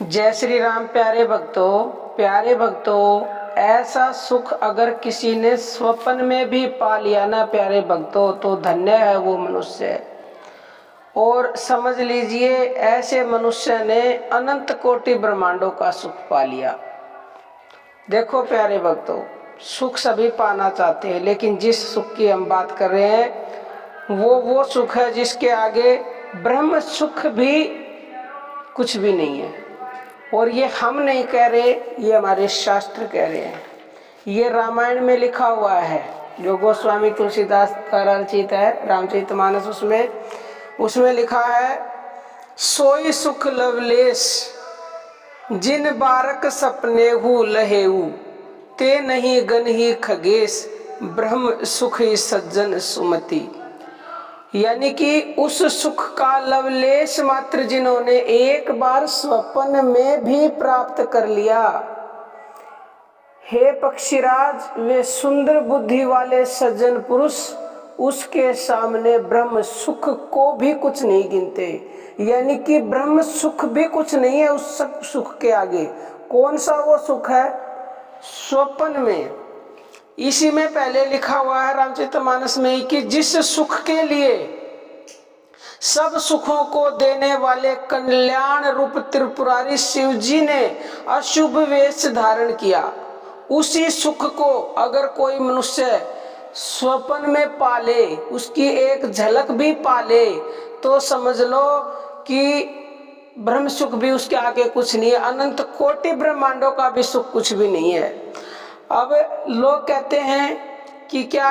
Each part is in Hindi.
जय श्री राम। प्यारे भक्तों, ऐसा सुख अगर किसी ने स्वप्न में भी पा लिया ना प्यारे भक्तों, तो धन्य है वो मनुष्य। और समझ लीजिए, ऐसे मनुष्य ने अनंत कोटि ब्रह्मांडों का सुख पा लिया। देखो प्यारे भक्तों, सुख सभी पाना चाहते हैं, लेकिन जिस सुख की हम बात कर रहे हैं वो सुख है जिसके आगे ब्रह्म सुख भी कुछ भी नहीं है। और ये हम नहीं कह रहे, ये हमारे शास्त्र कह रहे हैं। ये रामायण में लिखा हुआ है, जो गोस्वामी तुलसीदास का रचित है रामचरितमानस, उसमें लिखा है, सोई सुख लवलेश जिन बारक सपने हु लहेऊ, ते नहीं गन ही खगेश ब्रह्म सुख सज्जन सुमति। यानी कि उस सुख का लवलेश मात्र जिन्होंने एक बार स्वप्न में भी प्राप्त कर लिया, हे पक्षीराज, वे सुंदर बुद्धि वाले सज्जन पुरुष उसके सामने ब्रह्म सुख को भी कुछ नहीं गिनते। यानी कि ब्रह्म सुख भी कुछ नहीं है उस सब सुख के आगे। कौन सा वो सुख है? स्वप्न में। इसी में पहले लिखा हुआ है रामचरितमानस में कि जिस सुख के लिए सब सुखों को देने वाले कल्याण रूप त्रिपुरारी शिव जी ने अशुभ वेश धारण किया, उसी सुख को अगर कोई मनुष्य स्वप्न में पाले, उसकी एक झलक भी पाले, तो समझ लो कि ब्रह्म सुख भी उसके आगे कुछ नहीं है। अनंत कोटि ब्रह्मांडों का भी सुख कुछ भी नहीं है। अब लोग कहते हैं कि क्या,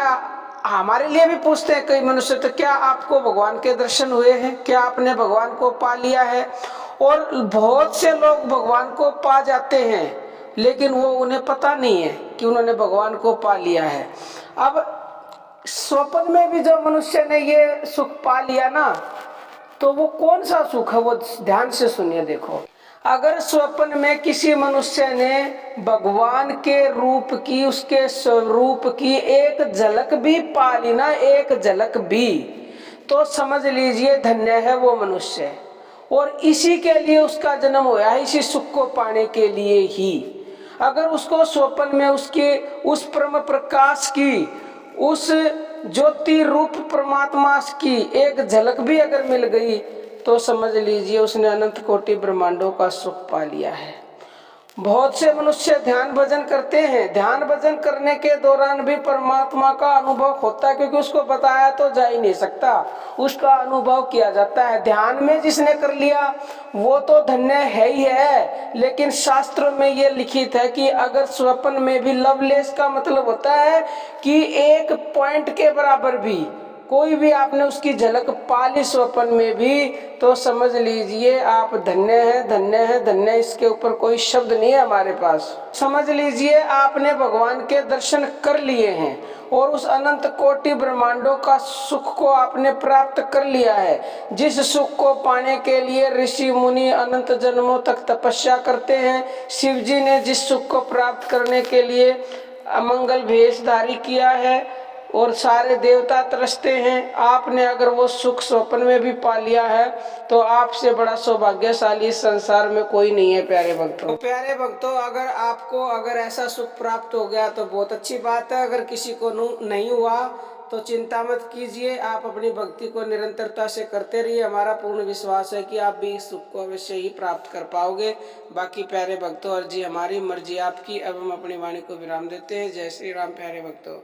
हमारे लिए भी पूछते हैं कई मनुष्य, तो क्या आपको भगवान के दर्शन हुए हैं? क्या आपने भगवान को पा लिया है? और बहुत से लोग भगवान को पा जाते हैं, लेकिन वो उन्हें पता नहीं है कि उन्होंने भगवान को पा लिया है। अब स्वप्न में भी जो मनुष्य ने ये सुख पा लिया ना, तो वो कौन सा सुख है? वो ध्यान से सुनिए। देखो, अगर स्वप्न में किसी मनुष्य ने भगवान के रूप की, उसके स्वरूप की एक झलक भी पा ली ना, एक झलक भी, तो समझ लीजिए धन्य है वो मनुष्य। और इसी के लिए उसका जन्म हुआ है, इसी सुख को पाने के लिए ही। अगर उसको स्वप्न में उसके उस परम प्रकाश की, उस ज्योति रूप परमात्मा की एक झलक भी अगर मिल गई, तो समझ लीजिए उसने अनंत कोटि ब्रह्मांडों का सुख पा लिया है। बहुत से मनुष्य ध्यान भजन करते हैं, ध्यान भजन करने के दौरान भी परमात्मा का अनुभव होता है, क्योंकि उसको बताया तो जा ही नहीं सकता, उसका अनुभव किया जाता है। ध्यान में जिसने कर लिया वो तो धन्य है ही है, लेकिन शास्त्रों में ये लिखित है कि अगर स्वप्न में भी, लवलेश का मतलब होता है कि एक पॉइंट के बराबर भी कोई भी आपने उसकी झलक पाली स्वप्न में भी, तो समझ लीजिए आप धन्य है, धन्य है, धन्य। इसके ऊपर कोई शब्द नहीं है हमारे पास। समझ लीजिए आपने भगवान के दर्शन कर लिए हैं और उस अनंत कोटि ब्रह्मांडों का सुख को आपने प्राप्त कर लिया है, जिस सुख को पाने के लिए ऋषि मुनि अनंत जन्मों तक तपस्या करते हैं। शिव जी ने जिस सुख को प्राप्त करने के लिए अमंगल भेषधारी किया है और सारे देवता तरसते हैं, आपने अगर वो सुख स्वप्न में भी पा लिया है, तो आपसे बड़ा सौभाग्यशाली संसार में कोई नहीं है प्यारे भक्तों। तो प्यारे भक्तों, अगर आपको अगर ऐसा सुख प्राप्त हो गया तो बहुत अच्छी बात है। अगर किसी को नहीं हुआ तो चिंता मत कीजिए, आप अपनी भक्ति को निरंतरता से करते रहिए। हमारा पूर्ण विश्वास है कि आप भी इस सुख को अवश्य ही प्राप्त कर पाओगे। बाकी प्यारे भक्तों, अर्जी हमारी, मर्जी आपकी। अब हम अपनी वाणी को विराम देते हैं। जय श्री राम प्यारे भक्तों।